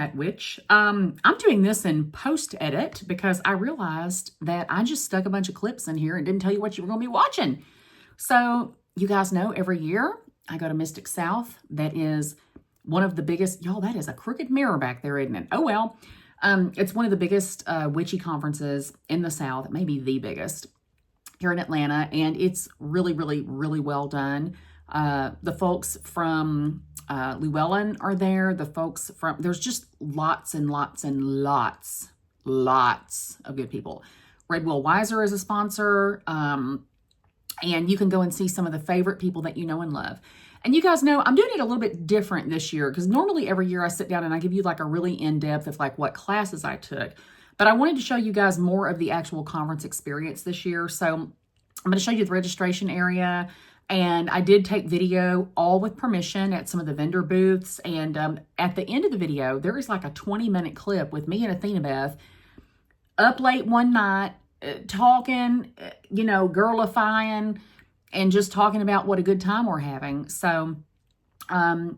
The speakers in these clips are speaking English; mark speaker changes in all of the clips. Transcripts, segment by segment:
Speaker 1: that witch. I'm doing this in post-edit because I realized that I just stuck a bunch of clips in here and didn't tell you what you were going to be watching. So you guys know every year I go to Mystic South. That is one of the biggest, y'all, that is a crooked mirror back there, isn't it? Oh, well. It's one of the biggest witchy conferences in the South. It may be the biggest here in Atlanta, and it's really, really, really well done. The folks from Llewellyn are there. The folks from, there's just lots and lots and lots of good people. Red Will Weiser is a sponsor, and you can go and see some of the favorite people that you know and love. And you guys know I'm doing it a little bit different this year because normally every year I sit down and I give you like a really in-depth of like what classes I took. But I wanted to show you guys more of the actual conference experience this year. So I'm going to show you the registration area. And I did take video all with permission at some of the vendor booths. And at the end of the video, there is like a 20-minute clip with me and AthenaBeth up late one night talking, you know, girlifying, and just talking about what a good time we're having. So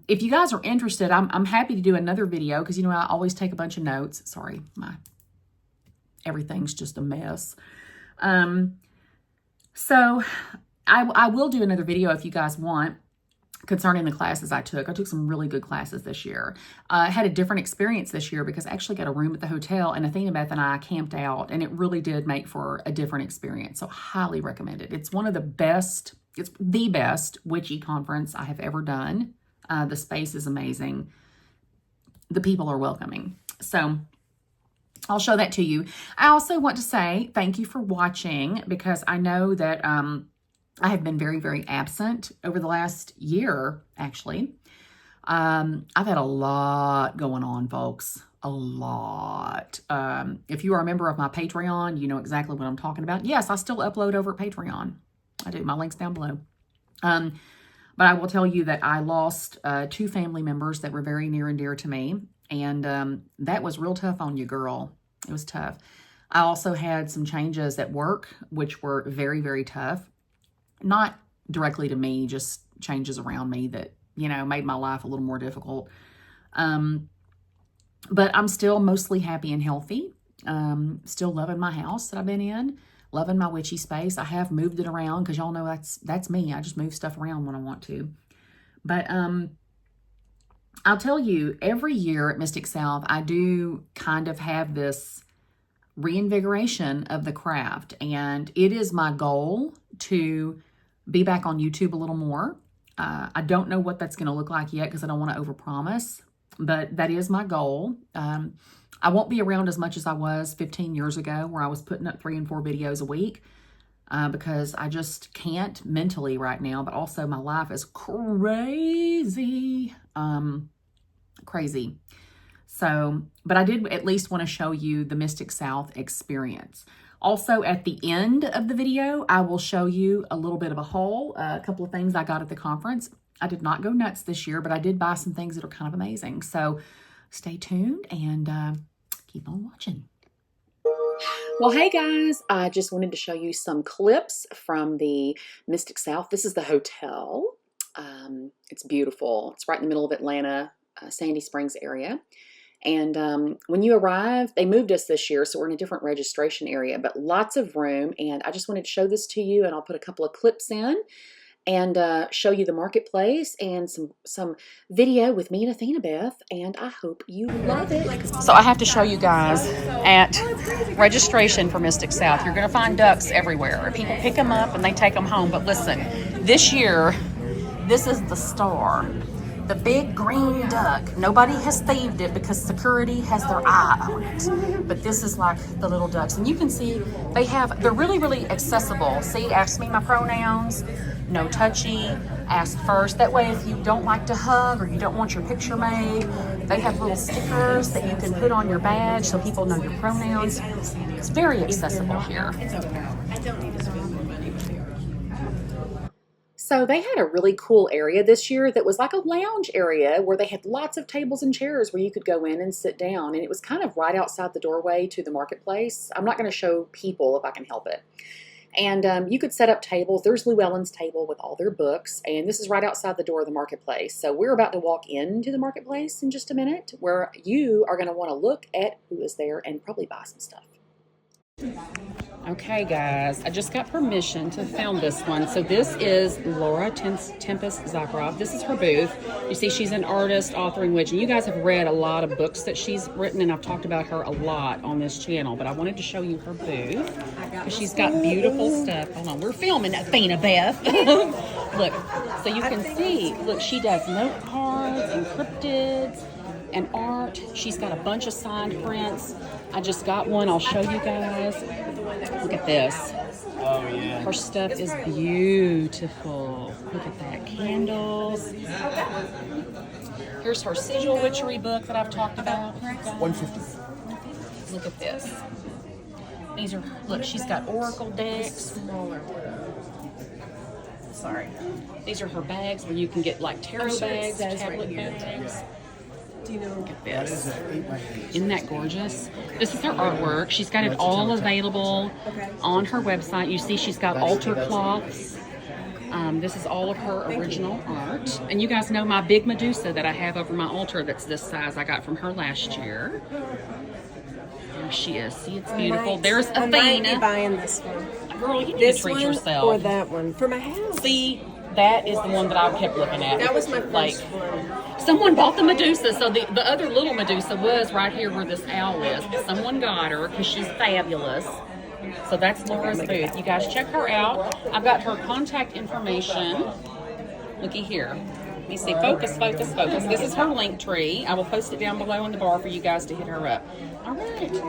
Speaker 1: if you guys are interested, I'm happy to do another video because, you know, I always take a bunch of notes. Sorry, everything's just a mess. So I will do another video if you guys want concerning the classes I took. I took some really good classes this year. I had a different experience this year because I actually got a room at the hotel and AthenaBeth and I camped out, and it really did make for a different experience. So highly recommend it. It's one of the best, it's the best witchy conference I have ever done. The space is amazing. The people are welcoming. So I'll show that to you. I also want to say thank you for watching because I know that I have been very, very absent over the last year, actually. I've had a lot going on, folks. A lot. If you are a member of my Patreon, you know exactly what I'm talking about. Yes, I still upload over at Patreon. I do. My link's down below. But I will tell you that I lost 2 family members that were very near and dear to me. And that was real tough on you, girl. It was tough. I also had some changes at work, which were very, very tough. Not directly to me, just changes around me that, you know, made my life a little more difficult. But I'm still mostly happy and healthy. Still loving my house that I've been in, loving my witchy space. I have moved it around because y'all know that's me. I just move stuff around when I want to. But I'll tell you, every year at Mystic South, I do kind of have this reinvigoration of the craft. And it is my goal to be back on YouTube a little more. I don't know what that's going to look like yet because I don't want to overpromise, but that is my goal. I won't be around as much as I was 15 years ago where I was putting up 3 and 4 videos a week because I just can't mentally right now, but also my life is crazy. Crazy. So, but I did at least want to show you the Mystic South experience. Also, at the end of the video, I will show you a little bit of a haul, a couple of things I got at the conference. I did not go nuts this year, but I did buy some things that are kind of amazing. So stay tuned and keep on watching. Well, hey guys, I just wanted to show you some clips from the Mystic South. This is the hotel. It's beautiful. It's right in the middle of Atlanta, Sandy Springs area. And when you arrive, they moved us this year, so we're in a different registration area, but lots of room. And I just wanted to show this to you, and I'll put a couple of clips in and show you the marketplace and some video with me and AthenaBeth, and I hope you love it. So I have to show you guys at registration for Mystic South, you're going to find ducks everywhere. People pick them up and they take them home. But listen, this year, this is the star. The big green duck. Nobody has thieved it because security has their eye on it. But this is like the little ducks. And you can see they're really, really accessible. See, ask me my pronouns, no touchy, ask first. That way if you don't like to hug or you don't want your picture made, they have little stickers that you can put on your badge so people know your pronouns. It's very accessible here. So they had a really cool area this year that was like a lounge area where they had lots of tables and chairs where you could go in and sit down. And it was kind of right outside the doorway to the marketplace. I'm not going to show people if I can help it. And you could set up tables. There's Llewellyn's table with all their books, and this is right outside the door of the marketplace. So we're about to walk into the marketplace in just a minute, where you are going to want to look at who is there and probably buy some stuff. Okay, guys, I just got permission to film this one. So this is Laura Tempest Zakharov. This is her booth. You see, she's an artist, author, and witch. And you guys have read a lot of books that she's written, and I've talked about her a lot on this channel. But I wanted to show you her booth because she's got beautiful stuff. Hold on, we're filming AthenaBeth. Look, so you can see, look, she does note cards and cryptids and art. She's got a bunch of signed prints. I just got one. I'll show you guys. Look at this.
Speaker 2: Oh, yeah.
Speaker 1: Her stuff is beautiful. Look at that. Candles. Here's her sigil witchery book that I've talked about.
Speaker 2: $150.
Speaker 1: Look at this. These are, look, she's got oracle decks. Sorry. These are her bags where you can get like tarot bags, tablet bags. Look at this. Isn't that gorgeous? This is her artwork. She's got it all available on her website. You see she's got altar cloths. This is all of her original art. And you guys know my big Medusa that I have over my altar that's this size I got from her last year. There she is. See, it's beautiful. There's Athena.
Speaker 3: I might be buying this one.
Speaker 1: Girl, you need
Speaker 3: This
Speaker 1: to treat
Speaker 3: one
Speaker 1: yourself.
Speaker 3: or that one for my house.
Speaker 1: See, that is the one that I kept looking at.
Speaker 3: That was my first one.
Speaker 1: Someone bought the Medusa, so the other little Medusa was right here where this owl is. Someone got her because she's fabulous. So that's Laura's booth. You guys check her out. I've got her contact information. Looky here. Let me see. Focus, focus, focus. This is her link tree. I will post it down below in the bar for you guys to hit her up. All right.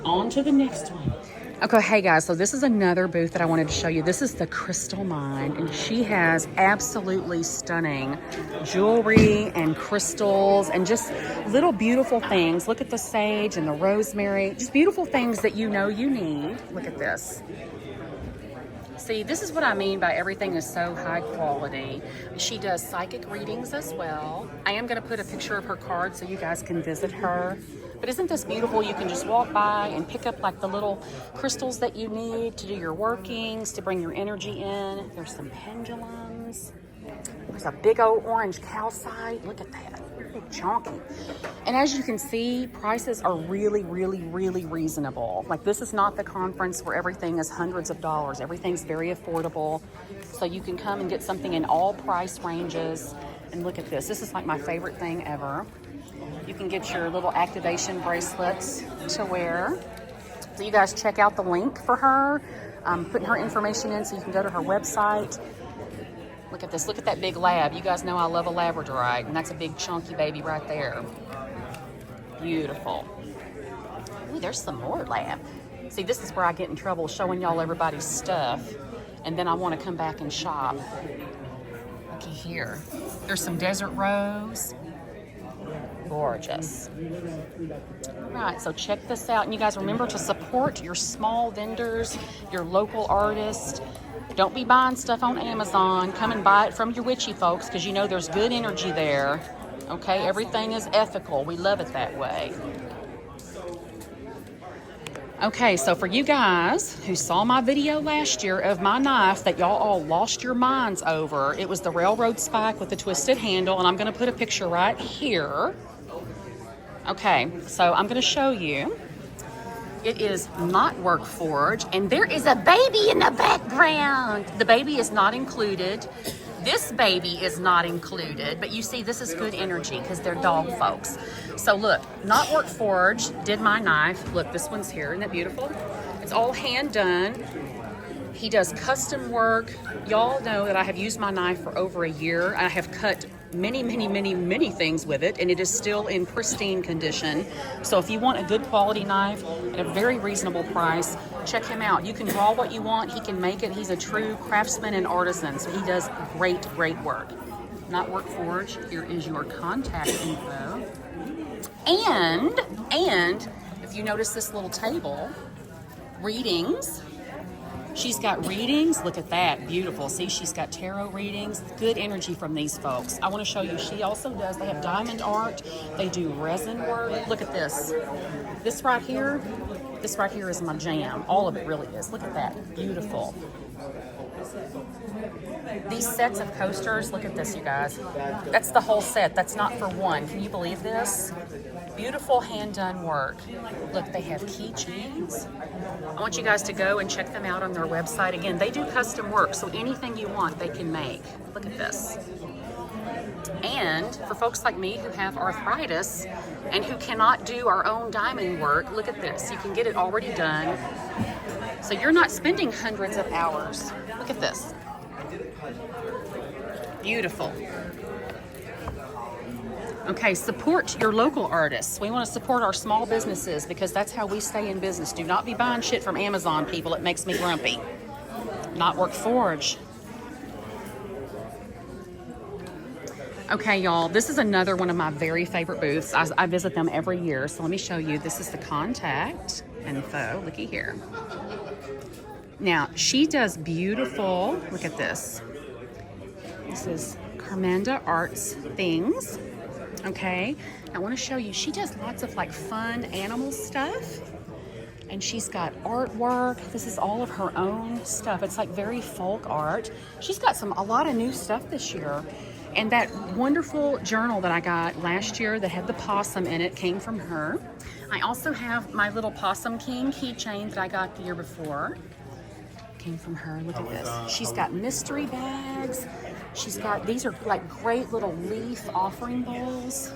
Speaker 1: On to the next one. Okay, hey guys, so this is another booth that I wanted to show you. This is the Crystal Mine, and she has absolutely stunning jewelry and crystals and just little beautiful things. Look at the sage and the rosemary, just beautiful things that you know you need. Look at this. See, this is what I mean by everything is so high quality. She does psychic readings as well. I am going to put a picture of her card so you guys can visit her. But isn't this beautiful? You can just walk by and pick up like the little crystals that you need to do your workings, to bring your energy in. There's some pendulums. There's a big old orange calcite. Look at that. Big chunky. And as you can see, prices are really, really, really reasonable. Like, this is not the conference where everything is hundreds of dollars. Everything's very affordable. So you can come and get something in all price ranges. And look at this. This is like my favorite thing ever. You can get your little activation bracelets to wear. So you guys check out the link for her. Putting her information in so you can go to her website. Look at this. Look at that big lab. You guys know I love a labradorite, and that's a big chunky baby right there. Beautiful. Ooh, there's some more lab. See, this is where I get in trouble showing y'all everybody's stuff, and then I want to come back and shop. Looky here. There's some desert rose. Gorgeous. All right, so check this out. And you guys remember to support your small vendors, your local artists. Don't be buying stuff on Amazon. Come and buy it from your witchy folks because you know there's good energy there. Okay, everything is ethical. We love it that way. Okay, so for you guys who saw my video last year of my knife that y'all all lost your minds over, it was the railroad spike with the twisted handle, and I'm going to put a picture right here. Okay, so I'm going to show you. It is not work forged, and there is a baby in the background. The baby is not included. This baby is not included, but you see this is good energy because they're dog folks. So look, not work forged, did my knife. Look, this one's here. Isn't that beautiful? It's all hand done. He does custom work. Y'all know that I have used my knife for over a year. I have cut many, many, many, many things with it, and it is still in pristine condition. So if you want a good quality knife at a very reasonable price, check him out. You can draw what you want. He can make it. He's a true craftsman and artisan, so he does great, great work. Not work forged. Here is your contact info. And if you notice this little table, readings. She's got readings. Look at that. Beautiful. See, she's got tarot readings. Good energy from these folks. I want to show you. She also does. They have diamond art. They do resin work. Look at this. This right here. This right here is my jam. All of it really is. Look at that. Beautiful. These sets of coasters, look at this, you guys. That's the whole set. That's not for one. Can you believe this? Beautiful hand-done work. Look, they have keychains. I want you guys to go and check them out on their website. Again, they do custom work, so anything you want, they can make. Look at this. And for folks like me who have arthritis and who cannot do our own diamond work, look at this. You can get it already done. So you're not spending hundreds of hours. Look at this. Beautiful. Okay, support your local artists. We want to support our small businesses because that's how we stay in business. Do not be buying shit from Amazon, people. It makes me grumpy. Knotwork Forge. Okay, y'all, this is another one of my very favorite booths. I visit them every year, so let me show you. This is the contact info. Looky here. Now, she does beautiful, look at this. This is Carmanda Arts Things. Okay, I want to show you. She does lots of like fun animal stuff. And she's got artwork. This is all of her own stuff. It's like very folk art. She's got a lot of new stuff this year. And that wonderful journal that I got last year that had the possum in it came from her. I also have my little Possum King keychain that I got the year before. Came from her. Look at this. She's got mystery bags. She's got, these are like great little leaf offering bowls.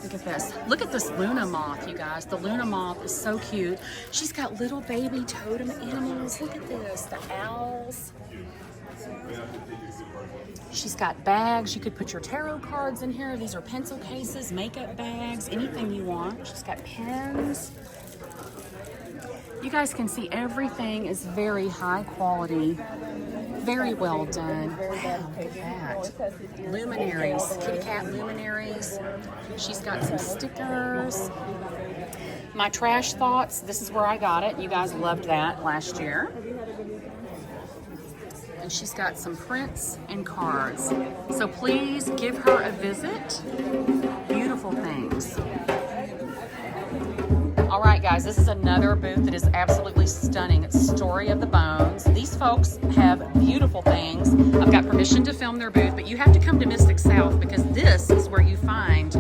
Speaker 1: Look at this. Look at this Luna moth, you guys. The Luna moth is so cute. She's got little baby totem animals. Look at this. The owls. She's got bags. You could put your tarot cards in here. These are pencil cases, makeup bags, anything you want. She's got pens. You guys can see everything is very high quality, very well done. Wow, look at that. Luminaries, kitty cat luminaries. She's got some stickers. My trash thoughts, this is where I got it. You guys loved that last year. And she's got some prints and cards. So please give her a visit. Beautiful things. All right, guys, this is another booth that is absolutely stunning. It's Story of the Bones. These folks have beautiful things. I've got permission to film their booth, but you have to come to Mystic South because this is where you find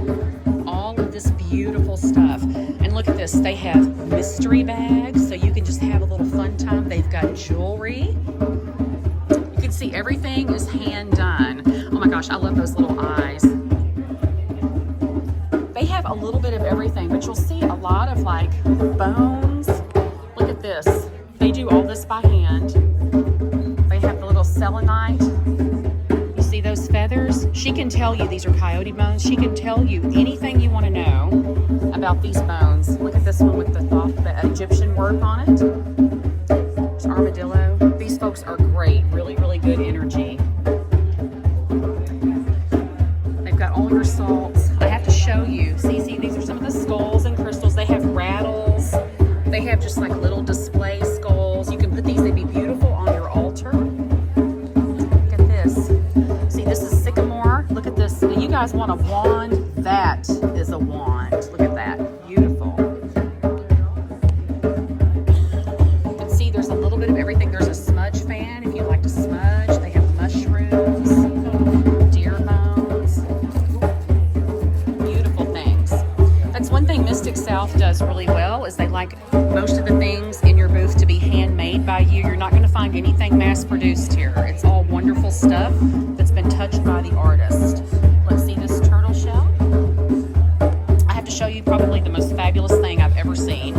Speaker 1: all of this beautiful stuff. And look at this. They have mystery bags, so you can just have a little fun time. They've got jewelry. You can see everything is hand done. Oh my gosh, I love those little eyes. They have a little bit of everything, but you'll see a lot of like bones. Look at this. They do all this by hand. They have the little selenite. You see those feathers? She can tell you these are coyote bones. She can tell you anything you want to know about these bones. Look at this one with the Egyptian work on it. It's armadillo. These folks are great. Really, really good energy. They've got all your salts. I have to show you. See, these are some of the skulls and crystals. They have rattles. They have just like little display skulls. You can put these, they'd be beautiful on your altar. Look at this. See, this is sycamore. Look at this. You guys want a wand? That is a wand. Look at that. Beautiful. You can see there's a little bit of everything. There's a smudge fan if you like to smudge. They have mushrooms, deer bones. Beautiful things. That's one thing Mystic South does really well is they like most of the things in your booth to be handmade by you. You're not going to find anything mass-produced here. It's all wonderful stuff that's been touched by the artist. Let's see this turtle shell. I have to show you probably the most fabulous thing I've ever seen.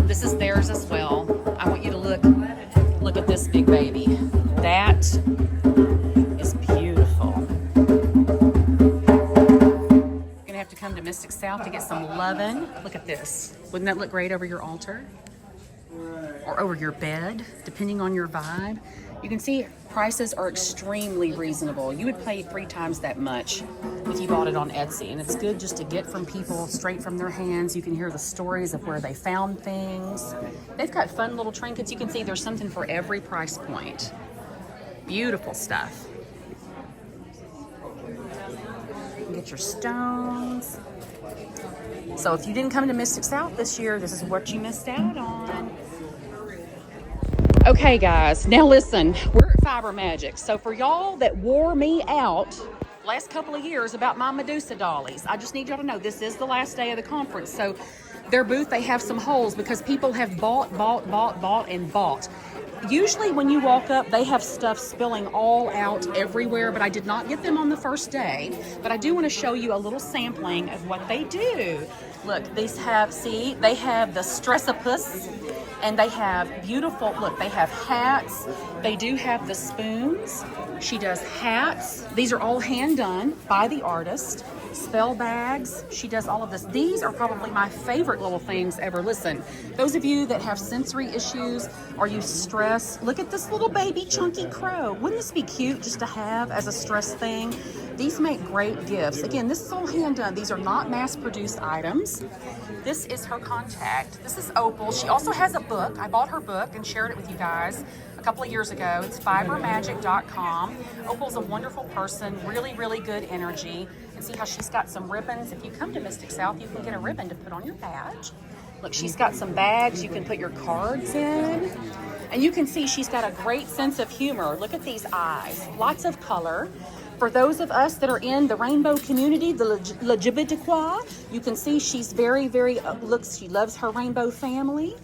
Speaker 1: This is theirs as well. I want you to look at this big baby. That is beautiful. You're gonna have to come to Mystic South to get some lovin'. Look at this. Wouldn't that look great over your altar? Or over your bed, depending on your vibe. You can see prices are extremely reasonable. You would pay 3 times that much if you bought it on Etsy. And it's good just to get from people straight from their hands. You can hear the stories of where they found things. They've got fun little trinkets. You can see there's something for every price point. Beautiful stuff. You can get your stones. So if you didn't come to Mystic South this year, this is what you missed out on. Okay, guys, now listen, we're at Fiber Magic. So for y'all that wore me out last couple of years about my Medusa dollies, I just need y'all to know this is the last day of the conference. So their booth, they have some holes because people have bought, and bought. Usually when you walk up, they have stuff spilling all out everywhere, but I did not get them on the first day. But I do want to show you a little sampling of what they do. Look, these have, see, they have the Stressopus, and they have beautiful, look, they have hats. They do have the spoons. She does hats. These are all hand done by the artist. Spell bags. She does all of this. These are probably my favorite little things ever. Listen, those of you that have sensory issues or you stress, look at this little baby chunky crow. Wouldn't this be cute just to have as a stress thing? These make great gifts. Again, this is all hand done. These are not mass produced items. This is her contact. This is Opal. She also has a book. I bought her book and shared it with you guys a couple of years ago. It's fibermagic.com. Opal's a wonderful person, really, really good energy. And see how she's got some ribbons. If you come to Mystic South, you can get a ribbon to put on your badge. Look, she's got some bags you can put your cards in. And you can see she's got a great sense of humor. Look at these eyes, lots of color. For those of us that are in the rainbow community, the LGBTQ, you can see she's very, very, she loves her rainbow family.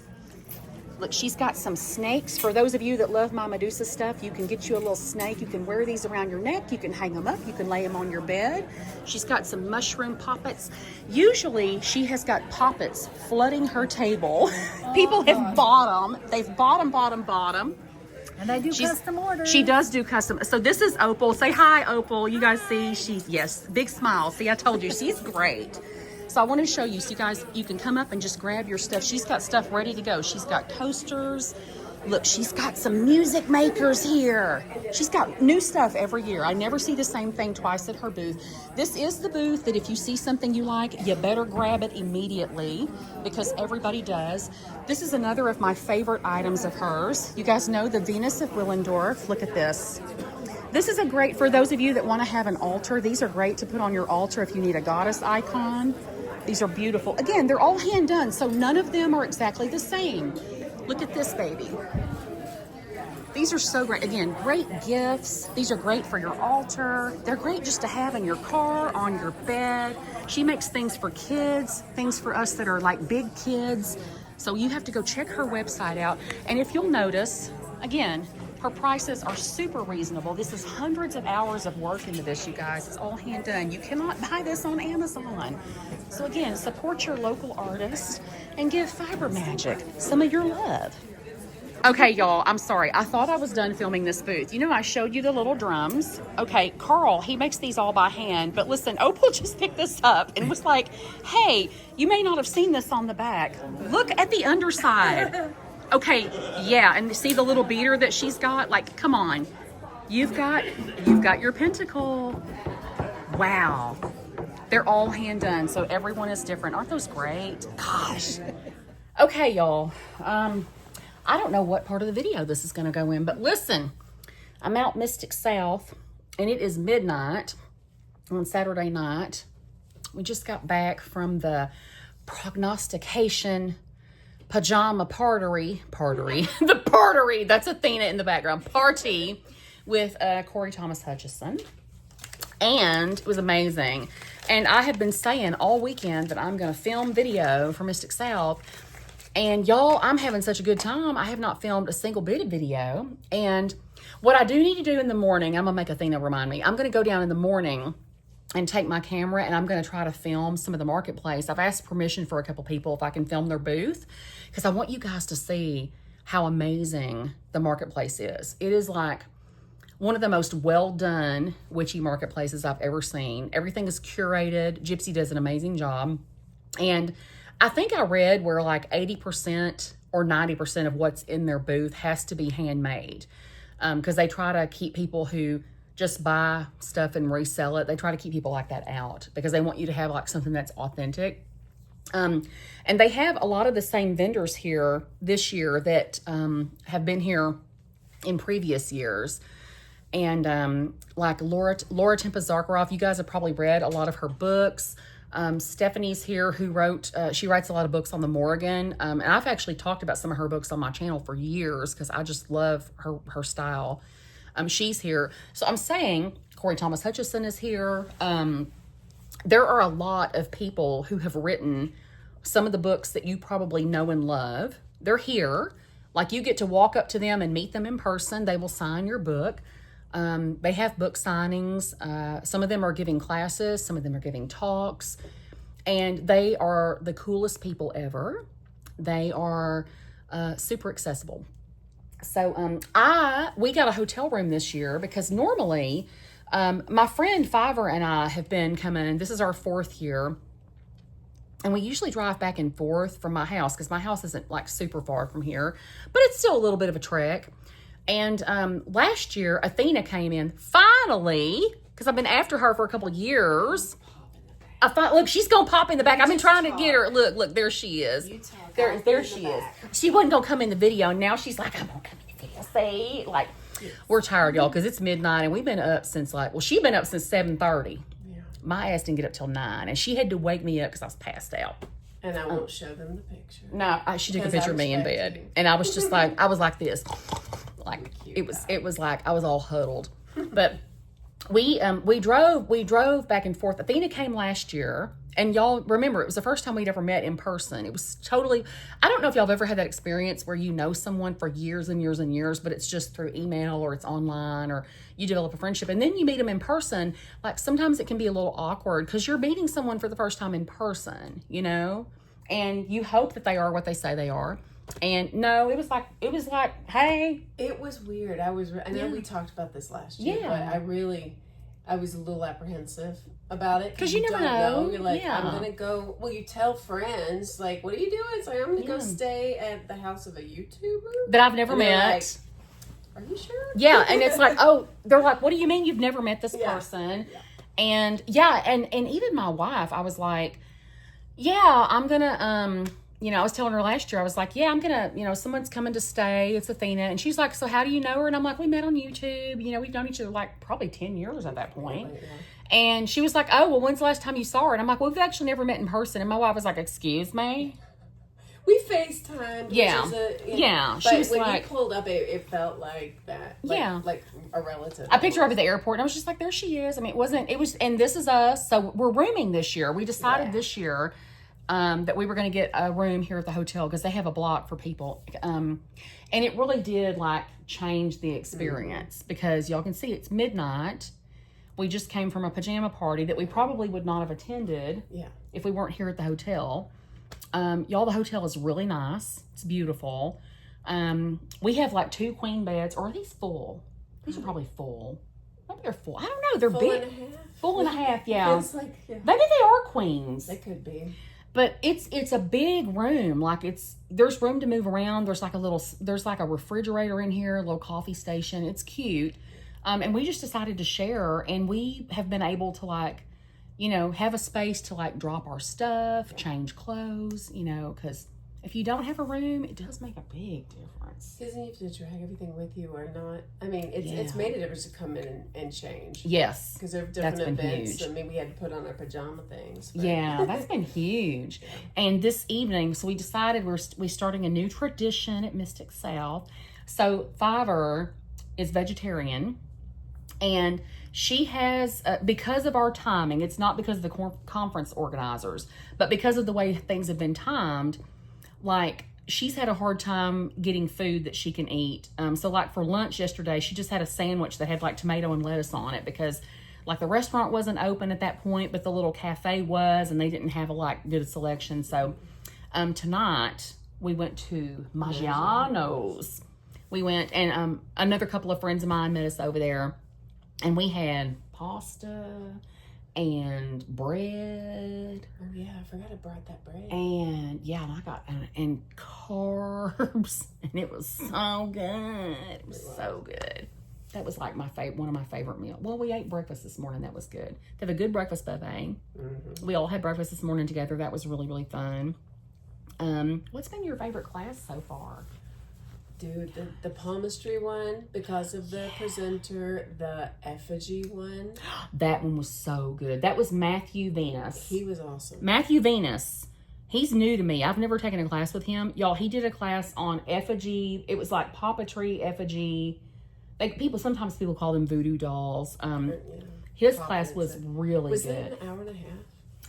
Speaker 1: Look, she's got some snakes. For those of you that love my Medusa stuff, you can get you a little snake. You can wear these around your neck. You can hang them up. You can lay them on your bed. She's got some mushroom poppets. Usually, she has got poppets flooding her table. People have bought them. They've bought them.
Speaker 4: And they do custom orders.
Speaker 1: She does do custom. So this is Opal. Say hi, Opal. You guys see, she's, yes, big smile. See, I told you, she's great. So I want to show you, so you guys, you can come up and just grab your stuff. She's got stuff ready to go. She's got toasters. Look, she's got some music makers here. She's got new stuff every year. I never see the same thing twice at her booth. This is the booth that if you see something you like, you better grab it immediately because everybody does. This is another of my favorite items of hers. You guys know the Venus of Willendorf. Look at this. This is a great, for those of you that want to have an altar, these are great to put on your altar if you need a goddess icon. These are beautiful. Again, they're all hand done, so none of them are exactly the same. Look at this baby. These are so great. Again, great gifts. These are great for your altar. They're great just to have in your car, on your bed. She makes things for kids, things for us that are like big kids. So you have to go check her website out. And if you'll notice, again, her prices are super reasonable. This is hundreds of hours of work into this, you guys. It's all hand done. You cannot buy this on Amazon. So again, support your local artists and give Fiber Magic some of your love. Okay, y'all, I'm sorry. I thought I was done filming this booth. You know, I showed you the little drums. Okay, Carl, he makes these all by hand. But listen, Opal just picked this up and was like, hey, you may not have seen this on the back. Look at the underside. Okay, yeah, and see the little beater that she's got? Like, come on. You've got your pentacle. Wow. They're all hand done, so everyone is different. Aren't those great? Gosh. Okay, y'all. I don't know what part of the video this is going to go in, but listen, I'm out Mystic South, and it is midnight on Saturday night. We just got back from the prognostication pajama party, the party, that's Athena in the background, party with Corey Thomas Hutchison, and it was amazing. And I have been saying all weekend that I'm going to film video for Mystic South, and y'all, I'm having such a good time. I have not filmed a single bit of video, and what I do need to do in the morning, I'm going to make Athena remind me, I'm going to go down in the morning and take my camera, and I'm going to try to film some of the marketplace. I've asked permission for a couple people if I can film their booth, because I want you guys to see how amazing the marketplace is. It is like one of the most well-done witchy marketplaces I've ever seen. Everything is curated. Gypsy does an amazing job. And I think I read where like 80% or 90% of what's in their booth has to be handmade, because they try to keep people who just buy stuff and resell it. They try to keep people like that out because they want you to have like something that's authentic. And they have a lot of the same vendors here this year that have been here in previous years. And like Laura Tempa Zakharov, you guys have probably read a lot of her books. Stephanie's here, who wrote, she writes a lot of books on the Morrigan. And I've actually talked about some of her books on my channel for years because I just love her style. She's here. So I'm saying Corey Thomas Hutchison is here. There are a lot of people who have written some of the books that you probably know and love. They're here. Like, you get to walk up to them and meet them in person. They will sign your book. They have book signings. Some of them are giving classes. Some of them are giving talks. And they are the coolest people ever. They are super accessible. So we got a hotel room this year because normally my friend Fiverr and I have been coming. This is our 4th year. And we usually drive back and forth from my house because my house isn't like super far from here, but it's still a little bit of a trek. And last year, Athena came in finally because I've been after her for a couple of years. Look, she's gonna pop in the back. I've been trying to get her. Look, there she is. There she is. She wasn't gonna come in the video, and now she's like, I'm gonna come in the video. See, like, we're tired, y'all, because it's midnight, and we've been up since she's been up since 7:30. My ass didn't get up till 9, and she had to wake me up because I was passed out.
Speaker 3: And I won't show them the picture.
Speaker 1: No, she took a picture of me in bed, and I was just like, I was like this, like it was like I was all huddled. But we drove back and forth. Athena came last year, and y'all remember it was the first time we'd ever met in person. It was totally. I don't know if y'all have ever had that experience where you know someone for years and years and years, but it's just through email or it's online or you develop a friendship and then you meet them in person. Like, sometimes it can be a little awkward because you're meeting someone for the first time in person, you know, and you hope that they are what they say they are. And no, it was like, hey.
Speaker 3: It was weird. I know we talked about this last year, but I was a little apprehensive about it.
Speaker 1: Because you never know.
Speaker 3: You're like, I'm going to go, well, you tell friends, like, what are you doing? It's like, I'm going to go stay at the house of a YouTuber
Speaker 1: that I've never met.
Speaker 3: Like, are you sure?
Speaker 1: Yeah, and it's like, oh, they're like, what do you mean you've never met this person? Yeah. And and even my wife, I was like, yeah, I'm going to, I was telling her last year, I was like, yeah, I'm going to, someone's coming to stay. It's Athena. And she's like, so how do you know her? And I'm like, we met on YouTube. We've known each other like probably 10 years at that point. Yeah. And she was like, oh, well, when's the last time you saw her? And I'm like, well, we've actually never met in person. And my wife was like, excuse me?
Speaker 3: We FaceTimed.
Speaker 1: Yeah.
Speaker 3: She was
Speaker 1: when
Speaker 3: you pulled up, it felt like that. Like a relative.
Speaker 1: I picked her up at the airport and I was just like, there she is. I mean, and this is us. So we're rooming this year. We decided this year that we were going to get a room here at the hotel because they have a block for people. And it really did like change the experience because y'all can see it's midnight. We just came from a pajama party that we probably would not have attended if we weren't here at the hotel. Y'all, the hotel is really nice. It's beautiful. We have like 2 queen beds, or are these full? These are probably full. Maybe they're full. I don't know. They're
Speaker 3: full
Speaker 1: big.
Speaker 3: And a half.
Speaker 1: Full and a half, yeah.
Speaker 3: Like,
Speaker 1: Maybe they are queens.
Speaker 3: They could be.
Speaker 1: But it's a big room. Like, there's room to move around. There's like a refrigerator in here, a little coffee station. It's cute. And we just decided to share, and we have been able to like, have a space to like drop our stuff, change clothes, because if you don't have a room, it does make a big difference.
Speaker 3: Because you have to drag everything with you or not. I mean, it's made a difference to come in and change.
Speaker 1: Yes.
Speaker 3: Because there are different events.
Speaker 1: Huge.
Speaker 3: I mean, we had to put on our pajama things.
Speaker 1: But. Yeah, that's been huge. And this evening, so we decided we're starting a new tradition at Mystic South. So Fiverr is vegetarian. And she has, because of our timing, it's not because of the conference organizers, but because of the way things have been timed, like, she's had a hard time getting food that she can eat. So, like, for lunch yesterday, she just had a sandwich that had, like, tomato and lettuce on it because, like, the restaurant wasn't open at that point, but the little cafe was, and they didn't have a, like, good selection. So, tonight, we went to Maggiano's. We went, and another couple of friends of mine met us over there. And we had pasta and bread.
Speaker 3: Oh, yeah. I forgot I brought that bread.
Speaker 1: And, and I got, and carbs. And it was so good. It was so good. That was like one of my favorite meals. Well, we ate breakfast this morning. That was good. They have a good breakfast buffet. Mm-hmm. We all had breakfast this morning together. That was really, really fun. What's been your favorite class so far?
Speaker 3: Dude, the palmistry one, because of the presenter, the effigy one.
Speaker 1: That one was so good. That was Matthew Venus.
Speaker 3: He was awesome.
Speaker 1: Matthew Venus. He's new to me. I've never taken a class with him. Y'all, he did a class on effigy. It was like puppetry, effigy. Like sometimes people call them voodoo dolls. His class was really good.
Speaker 3: Was it an hour and a half?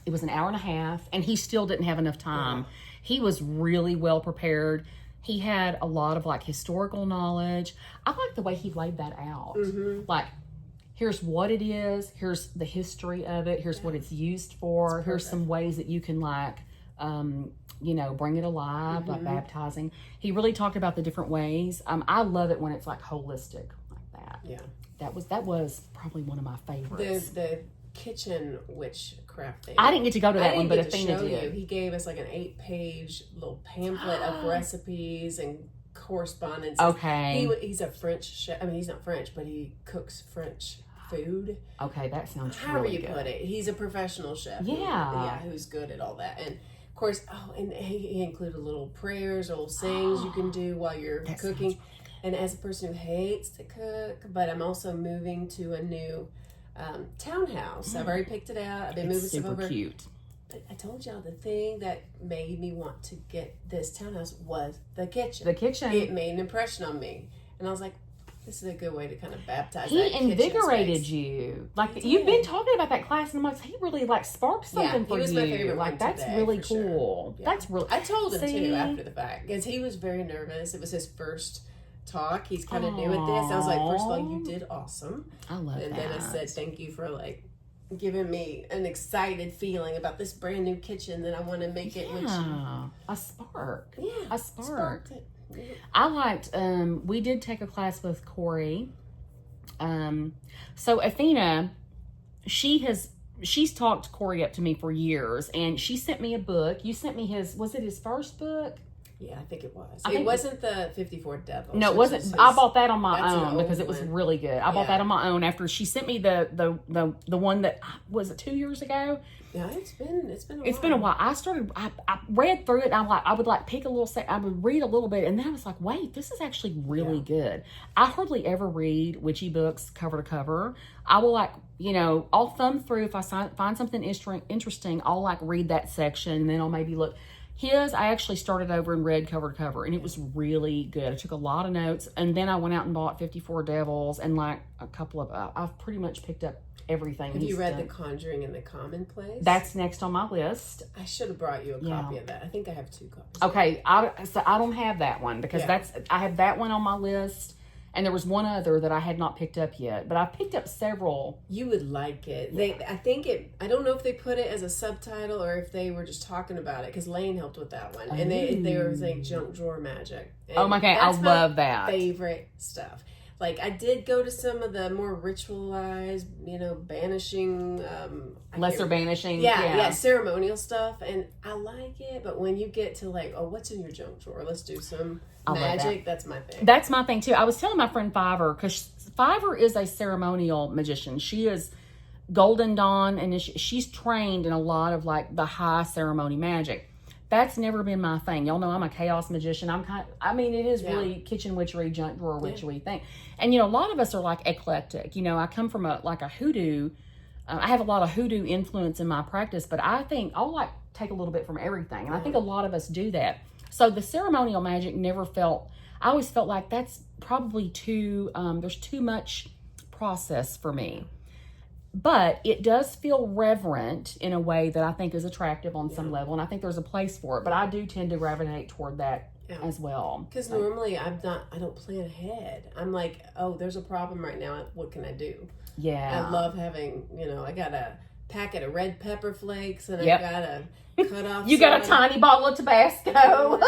Speaker 1: It was an hour and a half, and he still didn't have enough time. Yeah. He was really well prepared. He had a lot of like historical knowledge. I like the way he laid that out. Mm-hmm. Like, here's what it is. Here's the history of it. Here's what it's used for. Here's some ways that you can like, bring it alive, like baptizing. He really talked about the different ways. I love it when it's like holistic like that.
Speaker 3: Yeah.
Speaker 1: That was probably one of my favorites.
Speaker 3: The kitchen witchcraft thing.
Speaker 1: I didn't get to go to that one, but Athena
Speaker 3: did.
Speaker 1: did.
Speaker 3: He gave us like an 8-page little pamphlet of recipes and correspondence.
Speaker 1: Okay.
Speaker 3: He's a French chef. I mean, he's not French, but he cooks French food.
Speaker 1: Okay, that sounds
Speaker 3: however
Speaker 1: really
Speaker 3: you
Speaker 1: good.
Speaker 3: put it. He's a professional chef.
Speaker 1: Yeah.
Speaker 3: Who's good at all that. And of course, and he included little prayers or little sayings you can do while you're cooking. And as a person who hates to cook, but I'm also moving to a new townhouse. I've already picked it out. I've been moving stuff over.
Speaker 1: Super cute.
Speaker 3: But I told y'all the thing that made me want to get this townhouse was the kitchen.
Speaker 1: The kitchen.
Speaker 3: It made an impression on me, and I was like, "This is a good way to kind of baptize."
Speaker 1: He
Speaker 3: that
Speaker 1: invigorated you. Like you've been talking about that class, and I'm like, he really like sparked something for you.
Speaker 3: He was my favorite
Speaker 1: like
Speaker 3: one
Speaker 1: that's
Speaker 3: today,
Speaker 1: really
Speaker 3: for
Speaker 1: cool.
Speaker 3: Sure. Yeah.
Speaker 1: That's really.
Speaker 3: I told him too after the fact because he was very nervous. It was his first talk. He's kind of new at this. I was like, first of all, you did awesome.
Speaker 1: I love that.
Speaker 3: And then I said, thank you for like giving me an excited feeling about this brand new kitchen that I want to make it.
Speaker 1: A spark.
Speaker 3: Yeah,
Speaker 1: a spark.
Speaker 3: Yeah.
Speaker 1: I liked. We did take a class with Corey. So Athena, she's talked Corey up to me for years, and she sent me a book. You sent me was it his first book?
Speaker 3: Yeah, I think it was. It wasn't the 54 Devils.
Speaker 1: No, it wasn't. I bought that on my own because it was really good. I bought that on my own after she sent me the one that was it 2 years ago.
Speaker 3: Yeah, it's been a while.
Speaker 1: It's been a while. I read through it. And I would like pick a little I would read a little bit, and then I was like, wait, this is actually really good. I hardly ever read witchy books cover to cover. I will I'll thumb through if I find something interesting. I'll like read that section, and then I'll maybe look. I actually started over and read cover to cover, and it was really good. I took a lot of notes, and then I went out and bought 54 Devils and like a couple of. I've pretty much picked up everything.
Speaker 3: Have you read The Conjuring and The Commonplace?
Speaker 1: That's next on my list.
Speaker 3: I should have brought you a copy of that. I think I have 2 copies.
Speaker 1: Okay, so I don't have that one because I have that one on my list. And there was one other that I had not picked up yet, but I picked up several.
Speaker 3: You would like it. I don't know if they put it as a subtitle or if they were just talking about it, because Lane helped with that one. And they were saying junk drawer magic. And
Speaker 1: oh my God, I love that.
Speaker 3: Favorite stuff. Like, I did go to some of the more ritualized, banishing.
Speaker 1: Lesser banishing.
Speaker 3: Yeah, ceremonial stuff. And I like it, but when you get to like, oh, what's in your junk drawer? Let's do some magic. That's my thing.
Speaker 1: That's my thing too. I was telling my friend Fiverr, because Fiverr is a ceremonial magician. She is Golden Dawn, and she's trained in a lot of like the high ceremony magic. That's never been my thing. Y'all know I'm a chaos magician. It is really kitchen witchery, junk drawer witchery thing. And, a lot of us are like eclectic. I come from a hoodoo. I have a lot of hoodoo influence in my practice, but I think I'll like take a little bit from everything. And I think a lot of us do that. So the ceremonial magic I always felt like that's probably there's too much process for me. But it does feel reverent in a way that I think is attractive on some level, and I think there's a place for it. But I do tend to gravitate toward that as well.
Speaker 3: Because normally I don't plan ahead. I'm like, oh, there's a problem right now. What can I do?
Speaker 1: Yeah.
Speaker 3: I love having, I got a packet of red pepper flakes, and I got a cut off.
Speaker 1: You got a tiny bottle of Tabasco.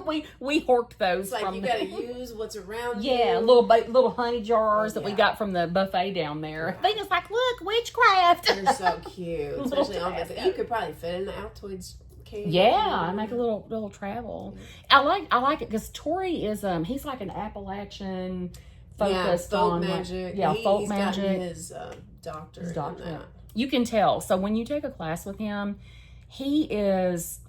Speaker 1: we horked those.
Speaker 3: It's like you got to use what's around you.
Speaker 1: Yeah, little honey jars that we got from the buffet down there. I think it's like, look, witchcraft.
Speaker 3: They're so cute, especially on this. You could probably fit in the Altoids can.
Speaker 1: Yeah, I make a little travel. I like it because Tori is he's like an Appalachian focused
Speaker 3: folk
Speaker 1: on
Speaker 3: magic.
Speaker 1: Folk magic.
Speaker 3: His doctorate.
Speaker 1: His doctorate. You can tell. So when you take a class with him, he is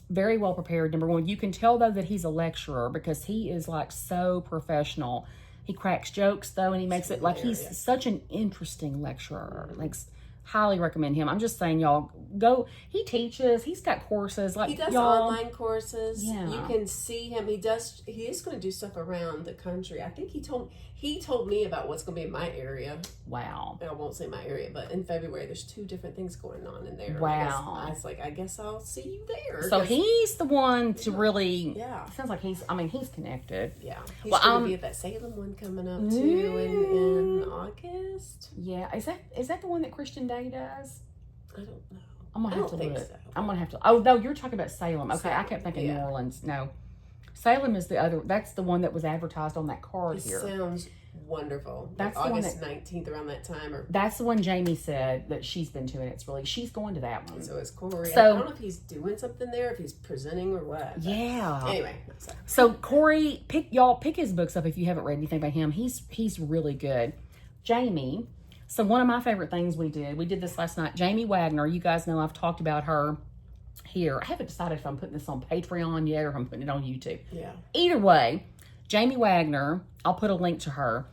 Speaker 1: very well prepared, number one. You can tell, though, that he's a lecturer because he is, like, so professional. He cracks jokes, though, and he makes it, like, he's such an interesting lecturer. Like, highly recommend him. I'm just saying, y'all, go. He teaches. He's got courses. Like,
Speaker 3: he does
Speaker 1: y'all,
Speaker 3: online courses.
Speaker 1: Yeah.
Speaker 3: You can see him. He is going to do stuff around the country. I think he told me about what's going to be in my area.
Speaker 1: Wow.
Speaker 3: I won't say my area, but in February, there's 2 different things going on in there.
Speaker 1: Wow.
Speaker 3: I guess I'll see you there.
Speaker 1: So he's the one to really,
Speaker 3: yeah.
Speaker 1: Sounds like he's connected.
Speaker 3: Yeah. He's going to be at that Salem one coming up, too, in August.
Speaker 1: Yeah. Is that the one that Christian Day does?
Speaker 3: I don't know.
Speaker 1: I'm going to have to look.
Speaker 3: So.
Speaker 1: I'm going to have to. Oh, no, you're talking about Salem. Okay,
Speaker 3: Salem,
Speaker 1: I kept thinking New Orleans. No. Salem is the other. That's the one that was advertised on that card here.
Speaker 3: Sounds wonderful.
Speaker 1: That's
Speaker 3: like
Speaker 1: the one
Speaker 3: August 19th, around that time.
Speaker 1: That's the one Jamie said that she's been to, and it's really, she's going to that one.
Speaker 3: So it's Corey.
Speaker 1: So,
Speaker 3: I don't know if he's doing something there, if he's presenting or what.
Speaker 1: Yeah.
Speaker 3: Anyway.
Speaker 1: So Corey, pick his books up if you haven't read anything by him. He's really good. Jamie. So one of my favorite things we did this last night. Jamie Wagner, you guys know I've talked about her here. I haven't decided if I'm putting this on Patreon yet or if I'm putting it on YouTube.
Speaker 3: Yeah.
Speaker 1: Either way, Jamie Wagner, I'll put a link to her.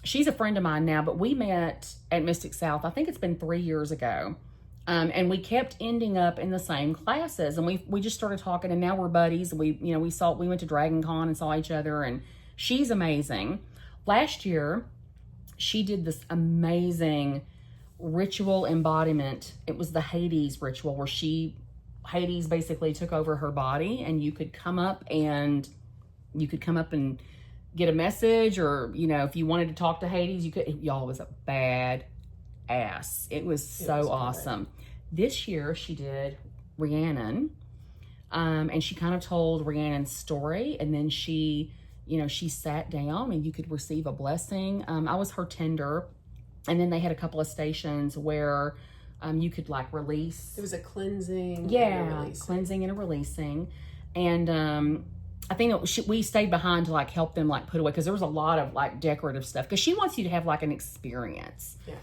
Speaker 1: She's a friend of mine now, but we met at Mystic South. I think it's been 3 years ago. And we kept ending up in the same classes, and we just started talking, and now we're buddies. We went to Dragon Con and saw each other, and she's amazing. Last year, she did this amazing ritual embodiment. It was the Hades ritual where Hades basically took over her body, and you could come up and get a message, or, if you wanted to talk to Hades, you could. Y'all, was a bad ass. It was so awesome. This year she did Rhiannon, and she kind of told Rhiannon's story, and then she sat down and you could receive a blessing. I was her tender, and then they had a couple of stations where you could like release.
Speaker 3: It was a cleansing.
Speaker 1: Cleansing and a releasing, and I think we stayed behind to like help them like put away, because there was a lot of like decorative stuff, because she wants you to have like an experience.
Speaker 3: Yeah.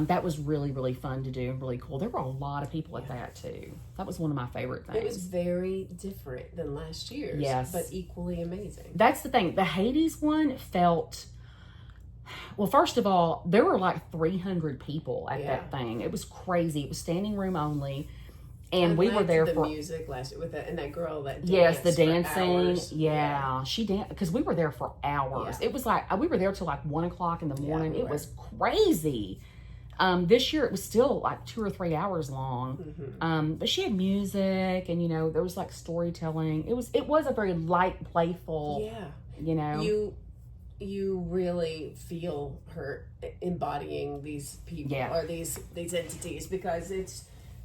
Speaker 1: That was really, really fun to do and really cool. There were a lot of people at that too. That was one of my favorite things.
Speaker 3: It was very different than last year's.
Speaker 1: Yes.
Speaker 3: But equally amazing.
Speaker 1: That's the thing. The Hades one felt, well, first of all, there were like 300 people at that thing. It was crazy. It was standing room only. And we were there for
Speaker 3: music last year with that, and that girl that
Speaker 1: danced the dancing.
Speaker 3: Yeah,
Speaker 1: she danced because we were there for hours. Yeah. It was like we were there till like 1 o'clock in the morning. It was crazy. This year it was still like 2 or 3 hours long. Mm-hmm. But she had music, and there was like storytelling. It was a very light, playful.
Speaker 3: Yeah. You really feel her embodying these people or these entities, because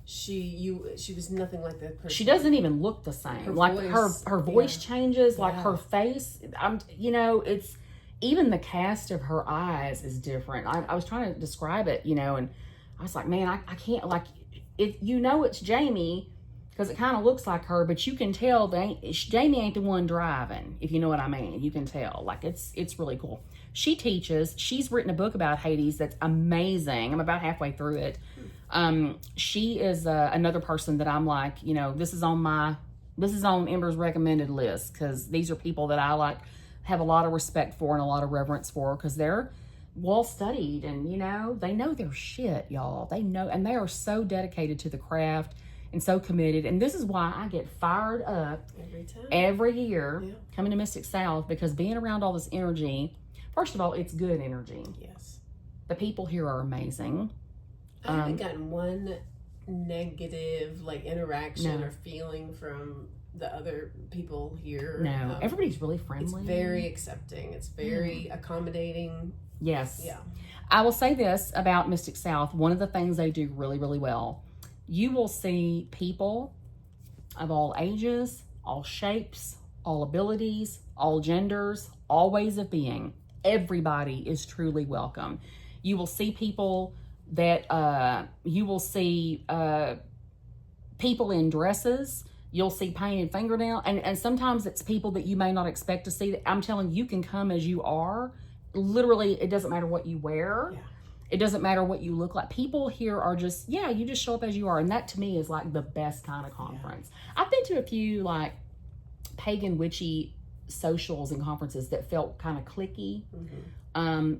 Speaker 3: she was nothing like that person.
Speaker 1: She doesn't even look the same. Her voice changes, like her face. It's even the cast of her eyes is different. I was trying to describe it, and I was like, man, I can't, like, it. It's Jamie because it kind of looks like her, but you can tell Jamie ain't the one driving, if you know what I mean. You can tell, like, it's really cool. She teaches. She's written a book about Hades that's amazing. I'm about halfway through it. She is another person that I'm like, this is on Ember's recommended list, because these are people that I like, have a lot of respect for and a lot of reverence for, because they're well studied, and they know their shit, y'all. They know, and they are so dedicated to the craft and so committed. And this is why I get fired up every year coming to Mystic South, because being around all this energy, first of all, it's good energy.
Speaker 3: Yes.
Speaker 1: The people here are amazing.
Speaker 3: I haven't gotten one negative interaction or feeling from the other people here.
Speaker 1: No, everybody's really friendly.
Speaker 3: It's very accepting. It's very accommodating.
Speaker 1: Yes.
Speaker 3: Yeah.
Speaker 1: I will say this about Mystic South. One of the things they do really, really well, you will see people of all ages, all shapes, all abilities, all genders, all ways of being. Everybody is truly welcome. You will see people that people in dresses. You'll see painted fingernail, and sometimes it's people that you may not expect to see. I'm telling you, you can come as you are. Literally, it doesn't matter what you wear. It doesn't matter what you look like. People here are just, you just show up as you are. And that to me is like the best kind of conference. I've been to a few like pagan witchy socials and conferences that felt kind of cliquey.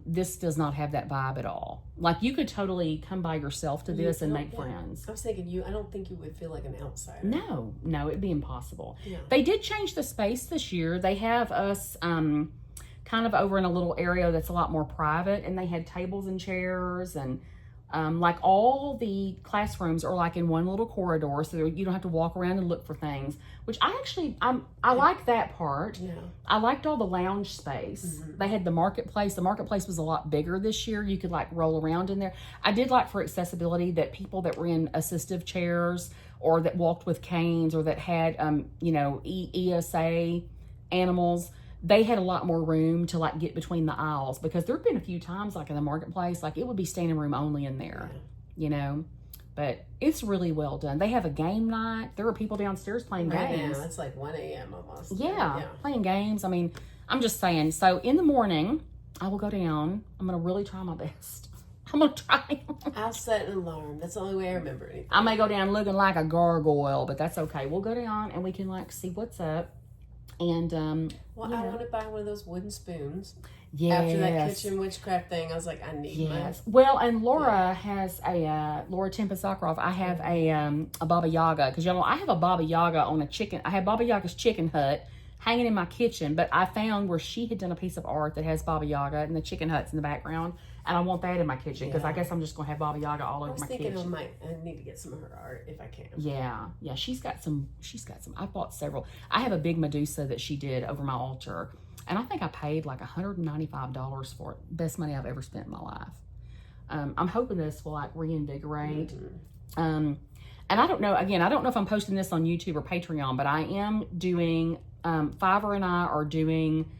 Speaker 1: This does not have that vibe at all. Like you could totally come by yourself to this and make friends.
Speaker 3: I was thinking I don't think you would feel like an outsider.
Speaker 1: No, it'd be impossible.
Speaker 3: Yeah.
Speaker 1: They did change the space this year. They have us kind of over in a little area that's a lot more private, and they had tables and chairs, and like all the classrooms are like in one little corridor, so you don't have to walk around and look for things, which I like that part.
Speaker 3: Yeah.
Speaker 1: I liked all the lounge space. They had the marketplace. The marketplace was a lot bigger this year. You could like roll around in there. I did like for accessibility that people that were in assistive chairs or that walked with canes or that had ESA animals, they had a lot more room to like get between the aisles, because there have been a few times like in the marketplace, like it would be standing room only in there, but it's really well done. They have a game night. There are people downstairs playing games.
Speaker 3: Now it's like 1 a.m. almost.
Speaker 1: Yeah, playing games. I mean, I'm just saying. So in the morning, I will go down. I'm going to really try my best. I'm going to try.
Speaker 3: I'll set an alarm. That's the only way I remember anything.
Speaker 1: I may go down looking like a gargoyle, but that's okay. We'll go down and we can like see what's up. And
Speaker 3: I want to buy one of those wooden spoons.
Speaker 1: Yes.
Speaker 3: After that kitchen witchcraft thing, I was like, I need mine.
Speaker 1: Well, and Laura has a Laura Tempest Sakharov. I have a Baba Yaga, because I have a Baba Yaga on a chicken. I have Baba Yaga's chicken hut hanging in my kitchen, but I found where she had done a piece of art that has Baba Yaga and the chicken huts in the background, and I want that in my kitchen because I guess I'm just gonna have Baba Yaga all over my kitchen.
Speaker 3: I need to get some of her art if I can.
Speaker 1: Yeah, she's got some. I bought several. I have a big Medusa that she did over my altar, and I think I paid like $195 for it. Best money I've ever spent in my life. I'm hoping this will like reinvigorate. And I don't know. Again, I don't know if I'm posting this on YouTube or Patreon, but I am doing. Fiverr and I are doing